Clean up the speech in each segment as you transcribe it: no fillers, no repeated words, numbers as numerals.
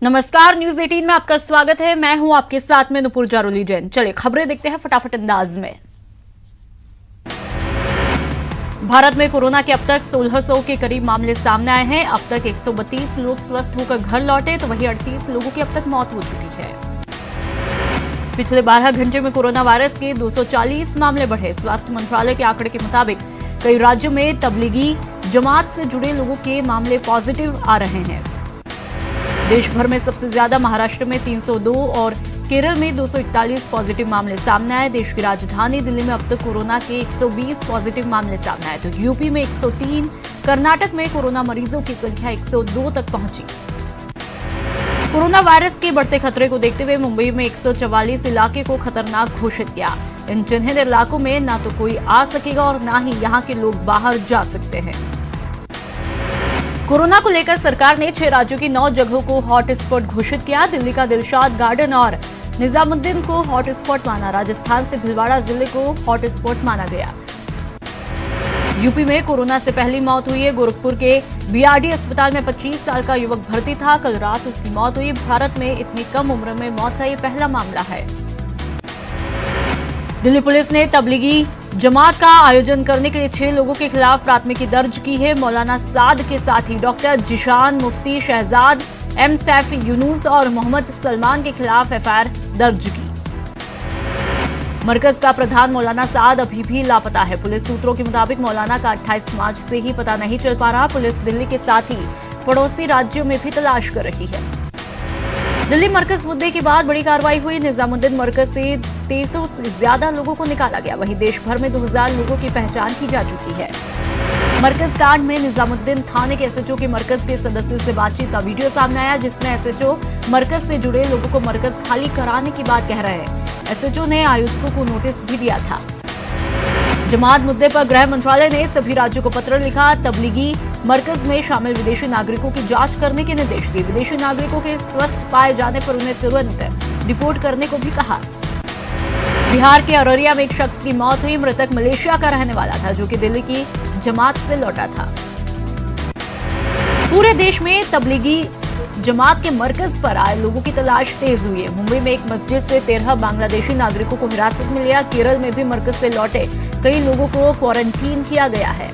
नमस्कार, न्यूज 18 में आपका स्वागत है। मैं हूं आपके साथ में नुपुर जारोली जैन। चलिए खबरें देखते हैं फटाफट अंदाज में। भारत में कोरोना के अब तक 1600 के करीब मामले सामने आए हैं। अब तक 132 लोग स्वस्थ होकर घर लौटे तो वहीं 38 लोगों की अब तक मौत हो चुकी है। पिछले 12 घंटे में कोरोना वायरस के 240 मामले बढ़े। स्वास्थ्य मंत्रालय के आंकड़े के मुताबिक कई राज्यों में तबलीगी जमात से जुड़े लोगों के मामले पॉजिटिव आ रहे हैं। देश भर में सबसे ज्यादा महाराष्ट्र में 302 और केरल में 241 पॉजिटिव मामले सामने आए। देश की राजधानी दिल्ली में अब तक कोरोना के 120 पॉजिटिव मामले सामने आए तो यूपी में 103, कर्नाटक में कोरोना मरीजों की संख्या 102 तक पहुंची। कोरोना वायरस के बढ़ते खतरे को देखते हुए मुंबई में 144 इलाके को खतरनाक घोषित किया। इन चिन्हित इलाकों में न तो कोई आ सकेगा और न ही यहां के लोग बाहर जा सकते हैं। कोरोना को लेकर सरकार ने 6 राज्यों की 9 जगहों को हॉटस्पॉट घोषित किया। दिल्ली का दिलशाद गार्डन और निजामुद्दीन को हॉटस्पॉट माना। राजस्थान से भिलवाड़ा जिले को हॉटस्पॉट माना गया। यूपी में कोरोना से पहली मौत हुई है। गोरखपुर के बीआरडी अस्पताल में 25 साल का युवक भर्ती था। कल रात उसकी मौत हुई। भारत में इतनी कम उम्र में मौत का ये पहला मामला है। दिल्ली पुलिस ने तबलीगी जमात का आयोजन करने के लिए 6 लोगों के खिलाफ प्राथमिकी दर्ज की है। मौलाना साद के साथ ही डॉक्टर जिशान, मुफ्ती शहजाद, एम सैफ यूनुस और मोहम्मद सलमान के खिलाफ एफआईआर दर्ज की। मरकज का प्रधान मौलाना साद अभी भी लापता है। पुलिस सूत्रों के मुताबिक मौलाना का 28 मार्च से ही पता नहीं चल पा रहा। पुलिस दिल्ली के साथ ही पड़ोसी राज्यों में भी तलाश कर रही है। दिल्ली मरकज मुद्दे के बाद बड़ी कार्रवाई हुई। निजामुद्दीन मरकज से 300 से ज्यादा लोगों को निकाला गया। वहीं देश भर में 2000 लोगों की पहचान की जा चुकी है। मरकज कांड में निजामुद्दीन थाने के एसएचओ के मरकज के सदस्यों से बातचीत का वीडियो सामने आया, जिसमें एसएचओ मरकज से जुड़े लोगों को मरकज खाली कराने की बात कह रहे हैं। एसएचओ ने आयोजकों को नोटिस भी दिया था। जमात मुद्दे पर गृह मंत्रालय ने सभी राज्यों को पत्र लिखा। तबलीगी मरकज में शामिल विदेशी नागरिकों की जांच करने के निर्देश दिए। विदेशी नागरिकों के स्वस्थ पाए जाने पर उन्हें तुरंत रिपोर्ट करने को भी कहा। बिहार के अररिया में एक शख्स की मौत हुई। मृतक मलेशिया का रहने वाला था, जो कि दिल्ली की जमात से लौटा था। पूरे देश में तबलीगी जमात के मरकज पर आए लोगों की तलाश तेज हुई है। मुंबई में एक मस्जिद से 13 बांग्लादेशी नागरिकों को हिरासत में लिया। केरल में भी मरकज से लौटे कई लोगों को क्वारंटीन किया गया है।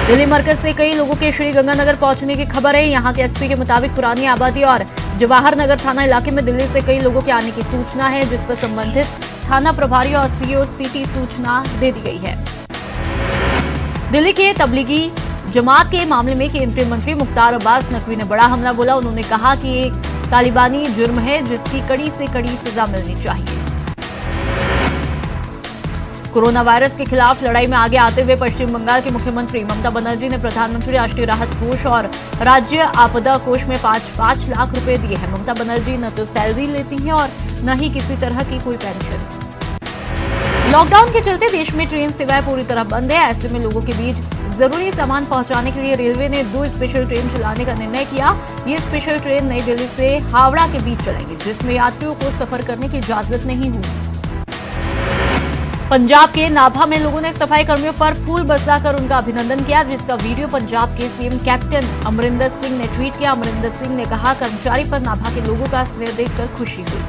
दिल्ली मरकज से कई लोगों के श्रीगंगानगर पहुंचने की खबर है। यहां के एसपी के मुताबिक पुरानी आबादी और जवाहर नगर थाना इलाके में दिल्ली से कई लोगों के आने की सूचना है, जिस पर संबंधित थाना प्रभारी और सीओ सिटी सूचना दे दी गई है। दिल्ली के तबलीगी जमात के मामले में केंद्रीय मंत्री मुख्तार अब्बास नकवी ने बड़ा हमला बोला। उन्होंने कहा कि एक तालिबानी जुर्म है, जिसकी कड़ी से कड़ी सजा मिलनी चाहिए। कोरोना वायरस के खिलाफ लड़ाई में आगे आते हुए पश्चिम बंगाल की मुख्यमंत्री ममता बनर्जी ने प्रधानमंत्री राष्ट्रीय राहत कोष और राज्य आपदा कोष में 5-5 लाख रुपए दिए हैं। ममता बनर्जी न तो सैलरी लेती हैं और न ही किसी तरह की कोई पेंशन। लॉकडाउन के चलते देश में ट्रेन सेवाएं पूरी तरह बंद है। ऐसे में लोगों के बीच जरूरी सामान पहुंचाने के लिए रेलवे ने 2 स्पेशल ट्रेन चलाने का निर्णय किया। ये स्पेशल ट्रेन नई दिल्ली से हावड़ा के बीच चलेंगी, जिसमें यात्रियों को सफर करने की इजाजत नहीं होगी। पंजाब के नाभा में लोगों ने सफाई कर्मियों पर फूल बरसाकर उनका अभिनंदन किया, जिसका वीडियो पंजाब के सीएम कैप्टन अमरिंदर सिंह ने ट्वीट किया। अमरिंदर सिंह ने कहा, कर्मचारी पर नाभा के लोगों का स्नेह देखकर खुशी हुई।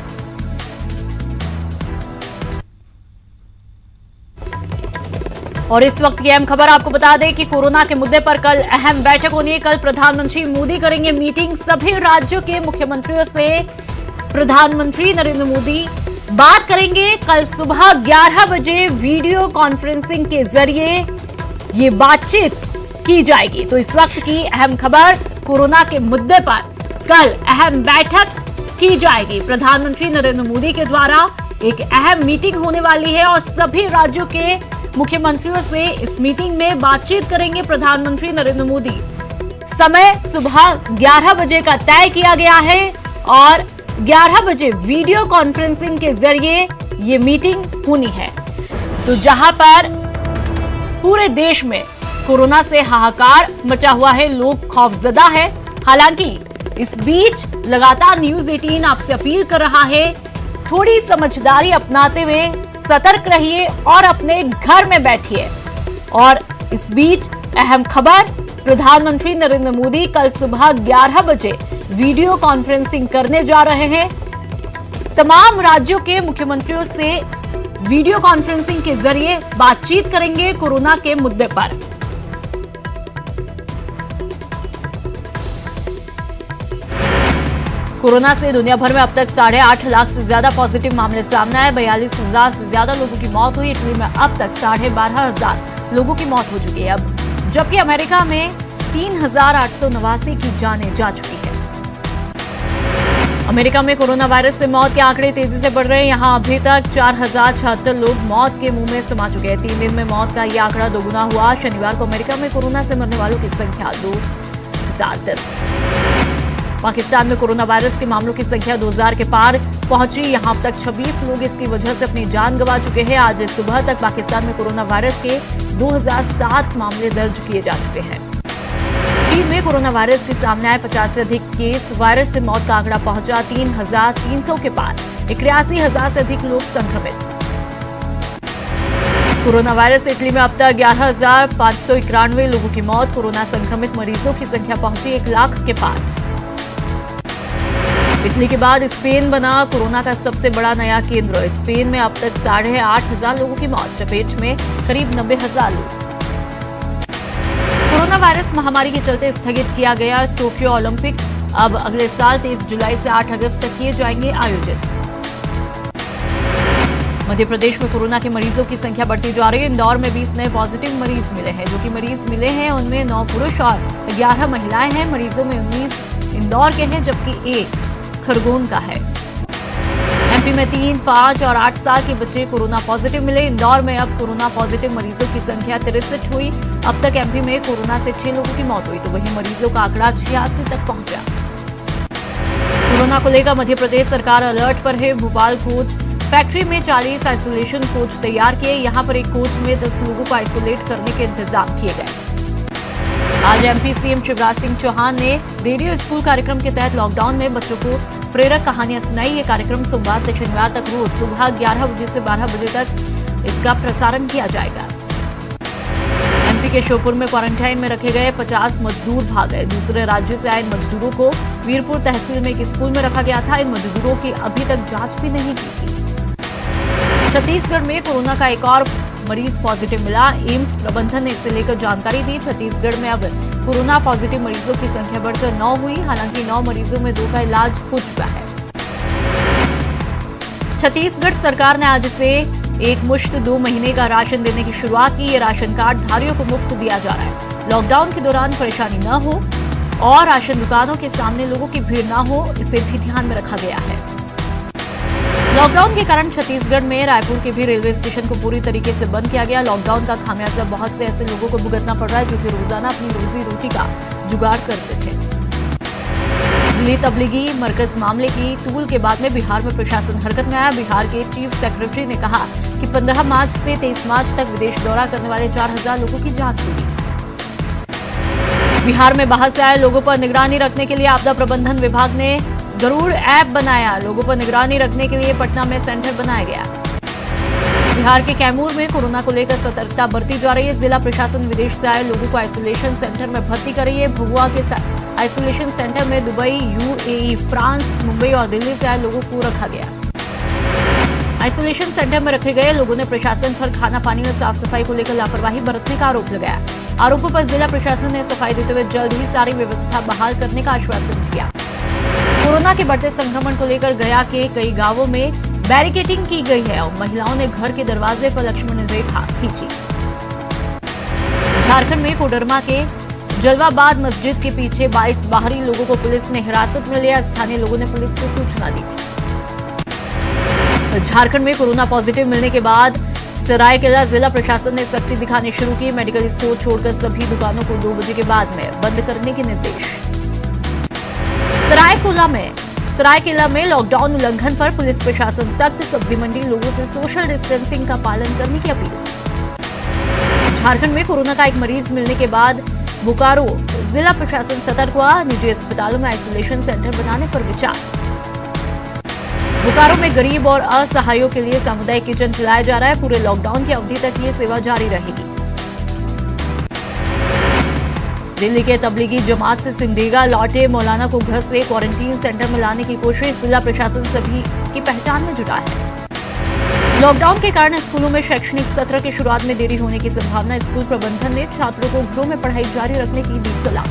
और इस वक्त की अहम खबर आपको बता दें कि कोरोना के मुद्दे पर कल अहम बैठक होनी है। कल प्रधानमंत्री मोदी करेंगे मीटिंग। सभी राज्यों के मुख्यमंत्रियों से प्रधानमंत्री नरेंद्र मोदी बात करेंगे। कल सुबह 11 बजे वीडियो कॉन्फ्रेंसिंग के जरिए ये बातचीत की जाएगी। तो इस वक्त की अहम खबर, कोरोना के मुद्दे पर कल अहम बैठक की जाएगी। प्रधानमंत्री नरेंद्र मोदी के द्वारा एक अहम मीटिंग होने वाली है और सभी राज्यों के मुख्यमंत्रियों से इस मीटिंग में बातचीत करेंगे प्रधानमंत्री नरेंद्र मोदी। समय सुबह 11 बजे का तय किया गया है और 11 बजे वीडियो कॉन्फ्रेंसिंग के जरिए ये मीटिंग होनी है। तो जहां पर पूरे देश में कोरोना से हाहाकार मचा हुआ है, लोग खौफजदा है। हालांकि इस बीच लगातार न्यूज 18 आपसे अपील कर रहा है, थोड़ी समझदारी अपनाते हुए सतर्क रहिए और अपने घर में बैठिए। और इस बीच अहम खबर, प्रधानमंत्री नरेंद्र मोदी कल सुबह 11 बजे वीडियो कॉन्फ्रेंसिंग करने जा रहे हैं। तमाम राज्यों के मुख्यमंत्रियों से वीडियो कॉन्फ्रेंसिंग के जरिए बातचीत करेंगे कोरोना के मुद्दे पर। कोरोना से दुनिया भर में अब तक 8.5 लाख से ज्यादा पॉजिटिव मामले सामने आए। 42,000 से ज्यादा लोगों की मौत हुई। इटली में अब तक 12,500 लोगों की मौत हो चुकी है जबकि अमेरिका में 3,889 की जानें जा चुकी है। अमेरिका में कोरोना वायरस से मौत के आंकड़े तेजी से बढ़ रहे हैं। यहां अभी तक 4,076 लोग मौत के मुंह में समा चुके हैं। 3 दिन में मौत का यह आंकड़ा दोगुना हुआ। शनिवार को अमेरिका में कोरोना से मरने वालों की संख्या 2,010। पाकिस्तान में कोरोना वायरस के मामलों की संख्या 2,000 के पार पहुंची। यहां अब तक 26 लोग इसकी वजह से अपनी जान गंवा चुके हैं। आज सुबह तक पाकिस्तान में कोरोना वायरस के 2007 मामले दर्ज किए जा चुके हैं। चीन में कोरोना वायरस के सामने आए 50 से अधिक केस। वायरस से मौत का आंकड़ा पहुंचा 3,300 के पार। 81,000 से अधिक लोग संक्रमित। कोरोना वायरस से इटली में अब तक 11,591 लोगों की मौत। कोरोना संक्रमित मरीजों की संख्या पहुंची 1 लाख के पार। इटली के बाद स्पेन बना कोरोना का सबसे बड़ा नया केंद्र। स्पेन में अब तक 8,500 लोगों की मौत। चपेट में करीब 90,000 लोग। कोरोना वायरस महामारी के चलते स्थगित किया गया टोक्यो ओलंपिक अब अगले साल 23 जुलाई से 8 अगस्त तक किए जाएंगे आयोजित। मध्य प्रदेश में कोरोना के मरीजों की संख्या बढ़ती जा रही है। इंदौर में 20 नए पॉजिटिव मरीज मिले हैं। जो कि मरीज मिले हैं उनमें 9 पुरुष और 11 महिलाएं हैं। मरीजों में 19 इंदौर के हैं जबकि 1 खरगोन का है। एमपी में 3, 5 और 8 साल के बच्चे कोरोना पॉजिटिव मिले। इंदौर में अब कोरोना पॉजिटिव मरीजों की संख्या 63 हुई। अब तक एमपी में कोरोना से 6 लोगों की मौत हुई तो वहीं मरीजों का आंकड़ा 86 तक पहुंचा। कोरोना को लेकर मध्य प्रदेश सरकार अलर्ट पर है। भोपाल कोच फैक्ट्री में 40 आइसोलेशन कोच तैयार किए। यहां पर एक कोच में 10 लोगों को आइसोलेट करने के इंतजाम किए गए। आज एमपी सीएम शिवराज सिंह चौहान ने रेडियो स्कूल कार्यक्रम के तहत लॉकडाउन में बच्चों को प्रेरक कहानियां सुनाई। ये कार्यक्रम सोमवार से शनिवार तक रोज सुबह 11 बजे से 12 बजे तक इसका प्रसारण किया जाएगा। एमपी के श्योपुर में क्वारंटाइन में रखे गए 50 मजदूर भाग गए। दूसरे राज्यों से आए इन मजदूरों को वीरपुर तहसील में एक स्कूल में रखा गया था। इन मजदूरों की अभी तक जांच भी नहीं की थी। छत्तीसगढ़ में कोरोना का एक और मरीज पॉजिटिव मिला। एम्स प्रबंधन ने इसे लेकर जानकारी दी। छत्तीसगढ़ में अब कोरोना पॉजिटिव मरीजों की संख्या बढ़कर 9 हुई। हालांकि 9 मरीजों में 2 का इलाज हो चुका है। छत्तीसगढ़ सरकार ने आज से एक मुश्त 2 महीने का राशन देने की शुरुआत की। ये राशन कार्ड धारियों को मुफ्त दिया जा रहा है। लॉकडाउन के दौरान परेशानी न हो और राशन दुकानों के सामने लोगों की भीड़ न हो, इसे भी ध्यान में रखा गया है। लॉकडाउन के कारण छत्तीसगढ़ में रायपुर के भी रेलवे स्टेशन को पूरी तरीके से बंद किया गया। लॉकडाउन का खामियाजा बहुत से ऐसे लोगों को भुगतना पड़ रहा है जो कि रोजाना अपनी रोजी रोटी का जुगाड़ करते थे। दिल्ली तबलीगी मरकज मामले की तूल के बाद में बिहार में प्रशासन हरकत में आया। बिहार के चीफ सेक्रेटरी ने कहा कि 15 मार्च से 23 मार्च तक विदेश दौरा करने वाले 4,000 लोगों की जांच होगी। बिहार में बाहर से आए लोगों पर निगरानी रखने के लिए आपदा प्रबंधन विभाग ने गरुड़ ऐप बनाया। लोगों पर निगरानी रखने के लिए पटना में सेंटर बनाया गया। बिहार के कैमूर में कोरोना को लेकर सतर्कता बरती जा रही है। जिला प्रशासन विदेश से आए लोगों को आइसोलेशन सेंटर में भर्ती कर रही है। भभुआ के आइसोलेशन सेंटर में दुबई, यूएई, फ्रांस, मुंबई और दिल्ली से आए लोगों को रखा गया। आइसोलेशन सेंटर में रखे गए लोगों ने प्रशासन पर खाना पानी और साफ सफाई को लेकर लापरवाही बरतने का आरोप लगाया। आरोपों पर जिला प्रशासन ने सफाई देते हुए जल्द ही सारी व्यवस्था बहाल करने का आश्वासन दिया। कोरोना के बढ़ते संक्रमण को लेकर गया के कई गांवों में बैरिकेडिंग की गई है और महिलाओं ने घर के दरवाजे पर लक्ष्मण रेखा खींची। झारखंड में कोडरमा के जलवाबाद मस्जिद के पीछे 22 बाहरी लोगों को पुलिस ने हिरासत में लिया। स्थानीय लोगों ने पुलिस को सूचना दी थी। झारखंड में कोरोना पॉजिटिव मिलने के बाद सरायकेला जिला प्रशासन ने सख्ती दिखानी शुरू की। मेडिकल स्टोर छोड़कर सभी दुकानों को 2 बजे के बाद में बंद करने के निर्देश। सरायकेला में लॉकडाउन उल्लंघन पर पुलिस प्रशासन सख्त। सब्जी मंडी लोगों से सोशल डिस्टेंसिंग का पालन करने की अपील। झारखंड में कोरोना का एक मरीज मिलने के बाद बोकारो जिला प्रशासन सतर्क हुआ। निजी अस्पतालों में आइसोलेशन सेंटर बनाने पर विचार। बोकारो में गरीब और असहायों के लिए सामुदायिक किचन चलाया जा रहा है। पूरे लॉकडाउन की अवधि तक ये सेवा जारी रहेगी। दिल्ली के तबलीगी जमात से सिमडेगा लौटे मौलाना को घर से क्वारंटीन सेंटर में लाने की कोशिश, जिला प्रशासन सभी की पहचान में जुटा है। लॉकडाउन के कारण स्कूलों में शैक्षणिक सत्र की शुरुआत में देरी होने की संभावना, स्कूल प्रबंधन ने छात्रों को घरों में पढ़ाई जारी रखने की दी सलाह।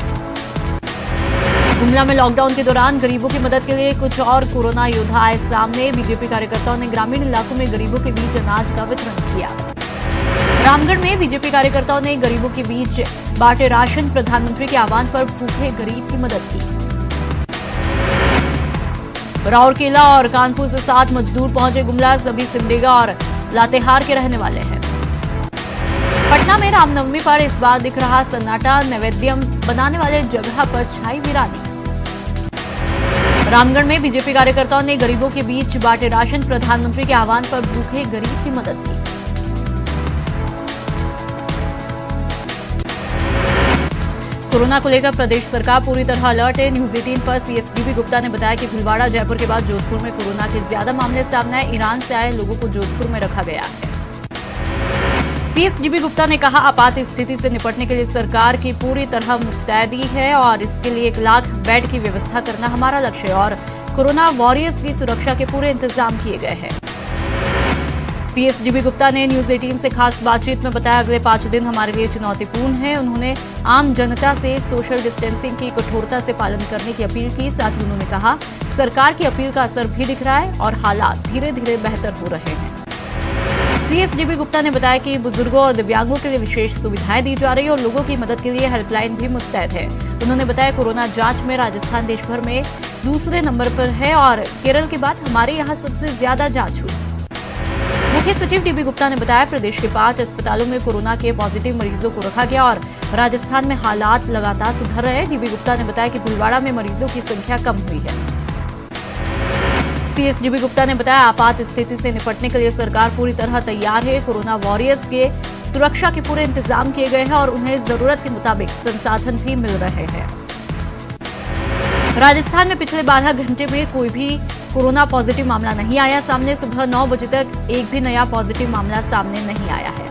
गुमला में लॉकडाउन के दौरान गरीबों की मदद के लिए कुछ और कोरोना योद्धा आए सामने, बीजेपी कार्यकर्ताओं ने ग्रामीण इलाकों में गरीबों के बीच अनाज का वितरण किया। रामगढ़ में बीजेपी कार्यकर्ताओं ने गरीबों के बीच बांटे राशन, प्रधानमंत्री के आह्वान पर भूखे गरीब की मदद की। राउरकेला और कानपुर से 7 मजदूर पहुंचे गुमला, सभी सिमडेगा और लातेहार के रहने वाले हैं। पटना में रामनवमी पर इस बार दिख रहा सन्नाटा, नैवेद्यम बनाने वाले जगह पर छाई वीरानी। रामगढ़ में बीजेपी कार्यकर्ताओं ने गरीबों के बीच बांटे राशन, प्रधानमंत्री के आह्वान पर भूखे गरीब की मदद की। कोरोना को लेकर प्रदेश सरकार पूरी तरह अलर्ट है। न्यूज 18 पर सीएसडीबी गुप्ता ने बताया कि भीलवाड़ा, जयपुर के बाद जोधपुर में कोरोना के ज्यादा मामले सामने आए। ईरान से आए लोगों को जोधपुर में रखा गया है। सीएसडीबी गुप्ता ने कहा, आपात स्थिति से निपटने के लिए सरकार की पूरी तरह मुस्तैदी है और इसके लिए 1 लाख बेड की व्यवस्था करना हमारा लक्ष्य है और कोरोना वॉरियर्स की सुरक्षा के पूरे इंतजाम किए गए हैं। सीएसडीबी गुप्ता ने न्यूज 18 से खास बातचीत में बताया, अगले 5 दिन हमारे लिए चुनौतीपूर्ण है। उन्होंने आम जनता से सोशल डिस्टेंसिंग की कठोरता से पालन करने की अपील की। साथ ही उन्होंने कहा, सरकार की अपील का असर भी दिख रहा है और हालात धीरे धीरे बेहतर हो रहे हैं। सीएसडीबी गुप्ता ने बताया कि बुजुर्गों और दिव्यांगों के लिए विशेष सुविधाएं दी जा रही है और लोगों की मदद के लिए हेल्पलाइन भी मुस्तैद है। उन्होंने बताया, कोरोना जांच में राजस्थान देश भर में दूसरे नंबर पर है और केरल के बाद हमारे यहाँ सबसे ज्यादा जांच हुई। मुख्य सचिव डीबी गुप्ता ने बताया, प्रदेश के 5 अस्पतालों में कोरोना के पॉजिटिव मरीजों को रखा गया और राजस्थान में हालात लगातार सुधर रहे हैं। डीबी गुप्ता ने बताया कि भीलवाड़ा में मरीजों की संख्या कम हुई है। सीएसडीबी गुप्ता ने बताया, आपात स्थिति से निपटने के लिए सरकार पूरी तरह तैयार है। कोरोना वॉरियर्स के सुरक्षा के पूरे इंतजाम किए गए हैं और उन्हें जरूरत के मुताबिक संसाधन भी मिल रहे हैं। राजस्थान में पिछले 12 घंटे में कोई भी कोरोना पॉजिटिव मामला नहीं आया सामने। सुबह 9 बजे तक एक भी नया पॉजिटिव मामला सामने नहीं आया है।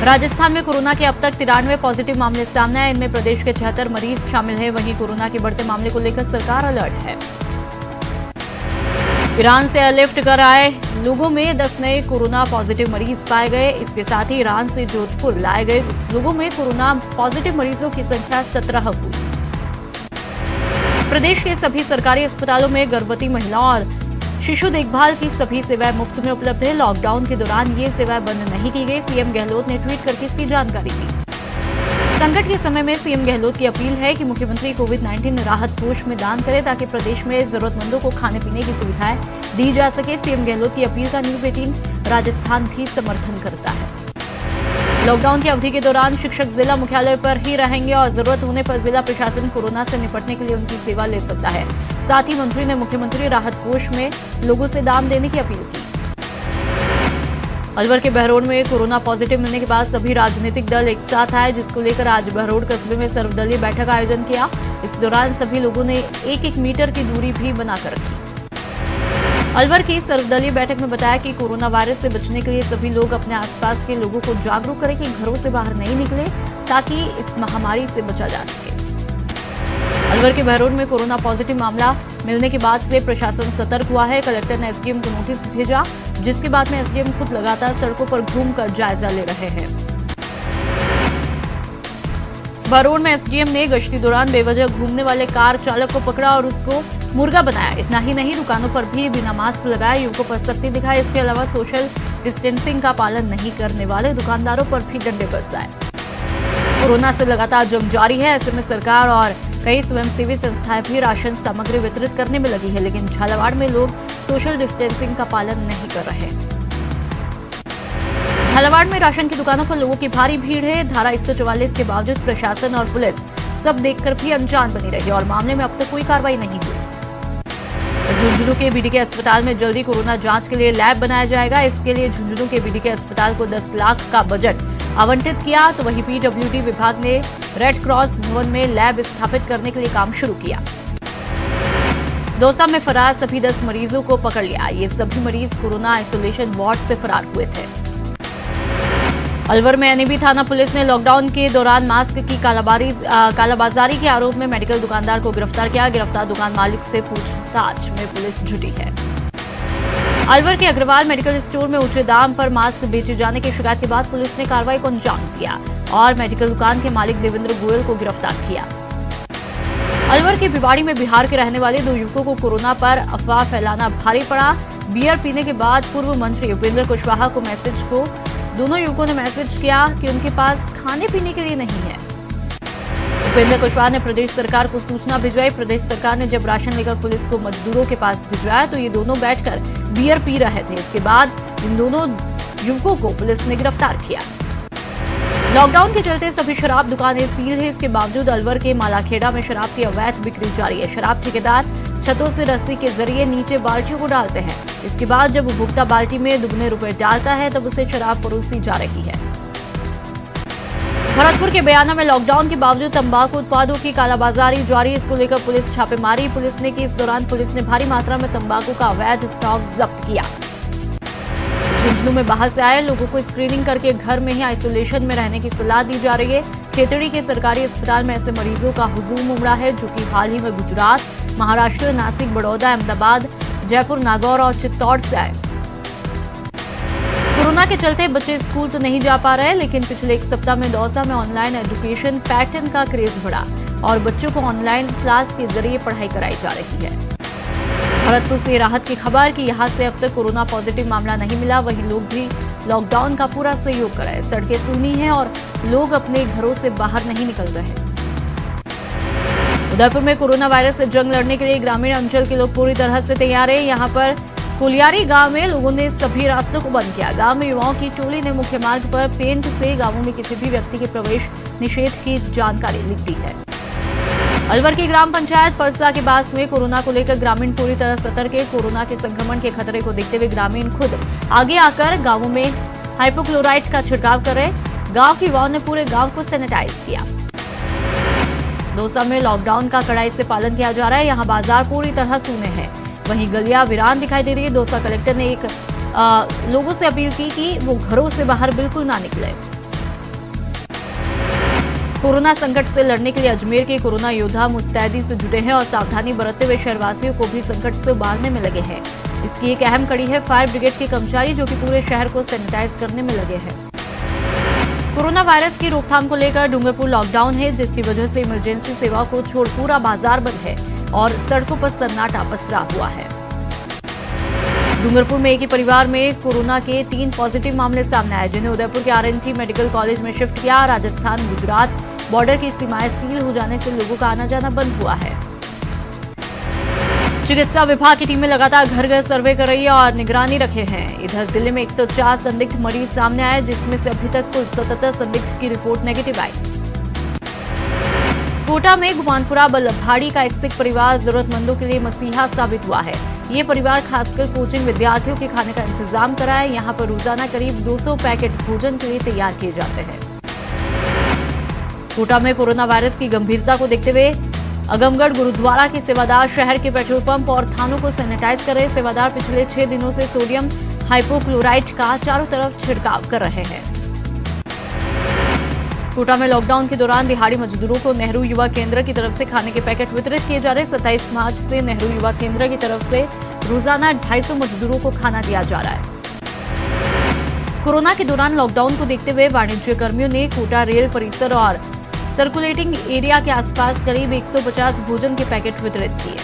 राजस्थान में कोरोना के अब तक 93 पॉजिटिव मामले सामने आए। इनमें प्रदेश के 76 मरीज शामिल हैं। वहीं कोरोना के बढ़ते मामले को लेकर सरकार अलर्ट है। ईरान से एयरलिफ्ट कर आए लोगों में 10 नए कोरोना पॉजिटिव मरीज पाए गए। इसके साथ ही ईरान से जोधपुर लाए गए लोगों में कोरोना पॉजिटिव मरीजों की संख्या 17 हुई। प्रदेश के सभी सरकारी अस्पतालों में गर्भवती महिलाओं और शिशु देखभाल की सभी सेवाएं मुफ्त में उपलब्ध है। लॉकडाउन के दौरान ये सेवाएं बंद नहीं की गई। सीएम गहलोत ने ट्वीट करके इसकी जानकारी दी। संकट के समय में सीएम गहलोत की अपील है कि मुख्यमंत्री कोविड-19 राहत कोष में दान करें ताकि प्रदेश में जरूरतमंदों को खाने पीने की सुविधाएं दी जा सके। सीएम गहलोत की अपील का न्यूज 18 राजस्थान भी समर्थन करता है। लॉकडाउन की अवधि के दौरान शिक्षक जिला मुख्यालय पर ही रहेंगे और जरूरत होने पर जिला प्रशासन कोरोना से निपटने के लिए उनकी सेवा ले सकता है। साथ ही मंत्री ने मुख्यमंत्री राहत कोष में लोगों से दान देने की अपील की। अलवर के बहरोड में कोरोना पॉजिटिव मिलने के बाद सभी राजनीतिक दल एक साथ आए, जिसको लेकर आज बहरोड कस्बे में सर्वदलीय बैठक का आयोजन किया। इस दौरान सभी लोगों ने 1-1 मीटर की दूरी भी बनाकर रखी। अलवर की सर्वदलीय बैठक में बताया कि कोरोना वायरस से बचने के लिए सभी लोग अपने आसपास के लोगों को जागरूक करें कि घरों से बाहर नहीं निकले ताकि इस महामारी से बचा जा सके। अलवर के बहरोड में कोरोना पॉजिटिव मामला मिलने के बाद से प्रशासन सतर्क हुआ है। कलेक्टर ने एसडीएम को नोटिस भेजा, जिसके बाद में एसडीएम खुद लगातार सड़कों पर घूमकर जायजा ले रहे हैं। बहरोड में एसडीएम ने गश्ती दौरान बेवजह घूमने वाले कार चालक को पकड़ा और उसको मुर्गा बनाया। इतना ही नहीं, दुकानों पर भी बिना मास्क लगाए युवकों पर सख्ती दिखाई। इसके अलावा सोशल डिस्टेंसिंग का पालन नहीं करने वाले दुकानदारों पर भी डंडे बरसाए। कोरोना से लगातार जंग जारी है। ऐसे में सरकार और कई स्वयंसेवी संस्थाएं भी राशन सामग्री वितरित करने में लगी है, लेकिन झालावाड़ में लोग सोशल डिस्टेंसिंग का पालन नहीं कर रहे। झालावाड़ में राशन की दुकानों पर लोगों की भारी भीड़ है। धारा 144 के बावजूद प्रशासन और पुलिस सब देखकर भी अनजान बनी रही और मामले में अब तक कोई कार्रवाई नहीं हुई। झुंझुनू के बीडीके अस्पताल में जल्दी कोरोना जांच के लिए लैब बनाया जाएगा। इसके लिए झुंझुनू के बीडीके अस्पताल को 10 लाख का बजट आवंटित किया। तो वहीं पीडब्ल्यूडी विभाग ने रेड क्रॉस भवन में लैब स्थापित करने के लिए काम शुरू किया। दौसा में फरार सभी 10 मरीजों को पकड़ लिया। ये सभी मरीज कोरोना आइसोलेशन वार्ड से फरार हुए थे। अलवर में एनएबी थाना पुलिस ने लॉकडाउन के दौरान मास्क की कालाबाजारी के आरोप में मेडिकल दुकानदार को गिरफ्तार किया। गिरफ्तार दुकान मालिक से पूछताछ में पुलिस जुटी है। अलवर के अग्रवाल मेडिकल स्टोर में ऊंचे दाम पर मास्क बेचे जाने की शिकायत के बाद पुलिस ने कार्रवाई को अंजाम दिया और मेडिकल दुकान के मालिक देवेंद्र गोयल को गिरफ्तार किया। अलवर के भिवाड़ी में बिहार के रहने वाले 2 युवकों को कोरोना पर अफवाह फैलाना भारी पड़ा। बियर पीने के बाद पूर्व मंत्री उपेंद्र कुशवाहा को दोनों युवकों ने मैसेज किया कि उनके पास खाने पीने के लिए नहीं है। उपेंद्र कुशवाहा ने प्रदेश सरकार को सूचना भिजवाई। प्रदेश सरकार ने जब राशन लेकर पुलिस को मजदूरों के पास भिजवाया तो ये दोनों बैठकर बियर पी रहे थे। इसके बाद इन दोनों युवकों को पुलिस ने गिरफ्तार किया। लॉकडाउन के चलते सभी शराब दुकानें सील है। इसके बावजूद अलवर के मालाखेड़ा में शराब की अवैध बिक्री जारी है। शराब ठेकेदार छतों से रस्सी के जरिए नीचे बाल्टियों को डालते हैं। इसके बाद जब उपभोक्ता बाल्टी में दुगने रुपए डालता है तब उसे शराब परोसी जा रही है। भरतपुर के बयाना में लॉकडाउन के बावजूद तंबाकू उत्पादों की कालाबाजारी जारी। इसको लेकर पुलिस छापेमारी पुलिस ने की। इस दौरान पुलिस ने भारी मात्रा में तंबाकू का अवैध स्टॉक जब्त किया। झुंझुनू में बाहर से आए लोगों को स्क्रीनिंग करके घर में ही आइसोलेशन में रहने की सलाह दी जा रही है। खेतड़ी के सरकारी अस्पताल में ऐसे मरीजों का हुजूम उमड़ा है जो कि हाल ही में गुजरात, महाराष्ट्र, नासिक, बड़ौदा, अहमदाबाद, जयपुर, नागौर और चित्तौड़ से आए। कोरोना के चलते बच्चे स्कूल तो नहीं जा पा रहे, लेकिन पिछले 1 सप्ताह में दौसा में ऑनलाइन एजुकेशन पैटर्न का क्रेज बढ़ा और बच्चों को ऑनलाइन क्लास के जरिए पढ़ाई कराई जा रही है। भरतपुर से राहत की खबर कि यहां से अब तक कोरोना पॉजिटिव मामला नहीं मिला। वहीं लोग भी लॉकडाउन का पूरा सहयोग कर रहे हैं। सड़कें सूनी हैं और लोग अपने घरों से बाहर नहीं निकल रहे। उदयपुर में कोरोना वायरस से जंग लड़ने के लिए ग्रामीण अंचल के लोग पूरी तरह से तैयार हैं। यहां पर कोलियारी गांव में लोगों ने सभी रास्तों को बंद किया। गांव में युवाओं की टोली ने मुख्य मार्ग पर पेंट से गांवों में किसी भी व्यक्ति के प्रवेश निषेध की जानकारी लिख दी है। अलवर की ग्राम पंचायत परसा के बास में कोरोना को लेकर ग्रामीण पूरी तरह सतर्क है। कोरोना के संक्रमण के खतरे को देखते हुए ग्रामीण खुद आगे आकर गांवों में हाइपोक्लोराइड का छिड़काव कर रहे। गांव के युवाओं ने पूरे गांव को सैनिटाइज किया। दौसा में लॉकडाउन का कड़ाई से पालन किया जा रहा है। यहाँ बाजार पूरी तरह सूने हैं। वहीं गलियां वीरान दिखाई दे रही है। दौसा कलेक्टर ने लोगों से अपील की कि वो घरों से बाहर बिल्कुल ना निकले। कोरोना संकट से लड़ने के लिए अजमेर के कोरोना योद्धा मुस्तैदी से जुटे हैं और सावधानी बरतते हुए शहरवासियों को भी संकट से उबारने में लगे हैं। इसकी एक अहम कड़ी है फायर ब्रिगेड के कर्मचारी जो कि पूरे शहर को सैनिटाइज करने में लगे हैं। कोरोना वायरस की रोकथाम को लेकर डूंगरपुर लॉकडाउन है, जिसकी वजह से इमरजेंसी सेवा को छोड़ पूरा बाजार बंद है और सड़कों पर सन्नाटा पसरा हुआ है। डूंगरपुर में एक ही परिवार में कोरोना के 3 पॉजिटिव मामले सामने आए, जिन्हें उदयपुर के आरएनटी मेडिकल कॉलेज में शिफ्ट किया। राजस्थान गुजरात बॉर्डर की सीमाएं सील हो जाने से लोगों का आना जाना बंद हुआ है। चिकित्सा विभाग की टीमें लगातार घर घर सर्वे कर रही है और निगरानी रखे हैं। इधर जिले में 104 संदिग्ध मरीज सामने आए, जिसमें से अभी तक कुल 77 संदिग्ध की रिपोर्ट नेगेटिव आई। कोटा में गुमानपुरा बल्लभाड़ी का एक सिख परिवार जरूरतमंदों के लिए मसीहा साबित हुआ है। ये परिवार खासकर कोचिंग विद्यार्थियों के खाने का इंतजाम कराए। यहाँ पर रोजाना करीब 200 पैकेट भोजन के लिए तैयार किए जाते हैं। कोटा में कोरोना वायरस की गंभीरता को देखते हुए अगमगढ़ गुरुद्वारा के सेवादार शहर के पेट्रोल पंप और थानों को सैनिटाइज कर रहे। सेवादार पिछले 6 दिनों से सोडियम हाइपोक्लोराइड का चारों तरफ छिड़काव कर रहे हैं। कोटा में लॉकडाउन के दौरान दिहाड़ी मजदूरों को नेहरू युवा केंद्र की तरफ से खाने के पैकेट वितरित किए जा रहे। 27 मार्च से नेहरू युवा केंद्र की तरफ से रोजाना 250 मजदूरों को खाना दिया जा रहा है। कोरोना के दौरान लॉकडाउन को देखते हुए वाणिज्य कर्मियों ने कोटा रेल परिसर और सर्कुलेटिंग एरिया के आसपास करीब 150 भोजन के पैकेट वितरित किए।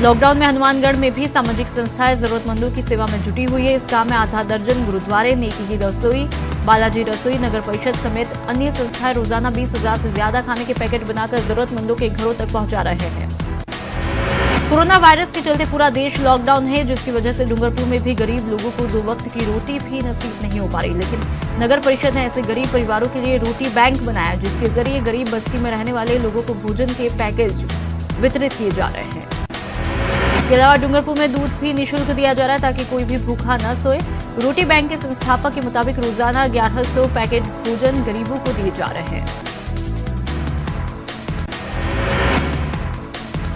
लॉकडाउन में हनुमानगढ़ में भी सामाजिक संस्थाएं जरूरतमंदों की सेवा में जुटी हुई है। इस काम में आधा दर्जन गुरुद्वारे, नेकी की रसोई, बालाजी रसोई, नगर परिषद समेत अन्य संस्थाएं रोजाना 20,000 से ज्यादा खाने के पैकेट बनाकर जरूरतमंदों के घरों तक पहुंचा रहे हैं। कोरोना वायरस के चलते पूरा देश लॉकडाउन है, जिसकी वजह से डूंगरपुर में भी गरीब लोगों को 2 वक्त की रोटी भी नसीब नहीं हो पा रही। लेकिन नगर परिषद ने ऐसे गरीब परिवारों के लिए रोटी बैंक बनाया, जिसके जरिए गरीब बस्ती में रहने वाले लोगों को भोजन के पैकेज वितरित किए जा रहे हैं। इसके अलावा डूंगरपुर में दूध भी निःशुल्क दिया जा रहा है ताकि कोई भी भूखा न सोए। रोटी बैंक के संस्थापक के मुताबिक रोजाना 1100 पैकेट भोजन गरीबों को दिए जा रहे हैं।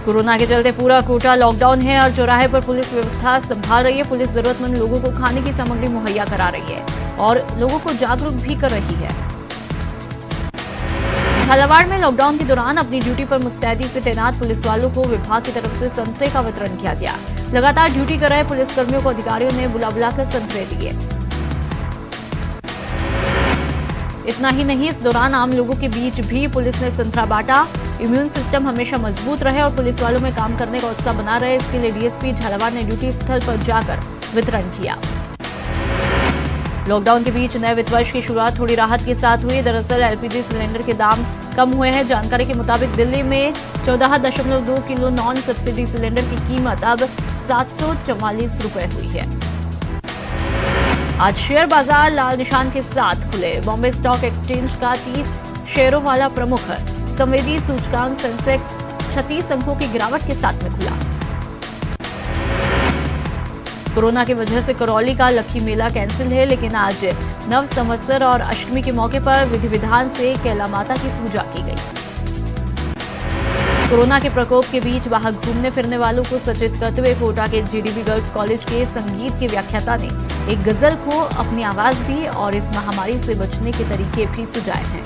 कोरोना के चलते पूरा कोटा लॉकडाउन है और चौराहे पर पुलिस व्यवस्था संभाल रही है। पुलिस जरूरतमंद लोगों को खाने की सामग्री मुहैया करा रही है और लोगों को जागरूक भी कर रही है। झालावाड़ में लॉकडाउन के दौरान अपनी ड्यूटी पर मुस्तैदी से तैनात पुलिस वालों को विभाग की तरफ से संतरे का वितरण किया गया। लगातार ड्यूटी कर रहे पुलिसकर्मियों को अधिकारियों ने बुला बुलाकर संतरे दिए। इतना ही नहीं, इस दौरान आम लोगों के बीच भी पुलिस ने संतरा बांटा। इम्यून सिस्टम हमेशा मजबूत रहे और पुलिस वालों में काम करने का उत्साह बना रहे, इसके लिए डीएसपी झालावाड़ ने ड्यूटी स्थल पर जाकर वितरण किया। लॉकडाउन के बीच नए वित्त वर्ष की शुरुआत थोड़ी राहत के साथ हुई। दरअसल एलपीजी सिलेंडर के दाम कम हुए हैं। जानकारी के मुताबिक दिल्ली में 14.2 किलो नॉन सब्सिडी सिलेंडर की कीमत अब 744 रुपए हुई है। आज शेयर बाजार लाल निशान के साथ खुले। बॉम्बे स्टॉक एक्सचेंज का 30 शेयरों वाला प्रमुख संवेदी सूचकांक सेंसेक्स 36 अंकों की गिरावट के साथ में खुला। कोरोना की वजह से करौली का लक्खी मेला कैंसिल है, लेकिन आज नव संवत्सर और अष्टमी के मौके पर विधि विधान से कैला माता की पूजा की गई। कोरोना के प्रकोप के बीच बाहर घूमने फिरने वालों को सचेत करते हुए कोटा के जीडीबी गर्ल्स कॉलेज के संगीत के व्याख्याता ने एक गजल को अपनी आवाज दी और इस महामारी से बचने के तरीके भी सुझाए हैं।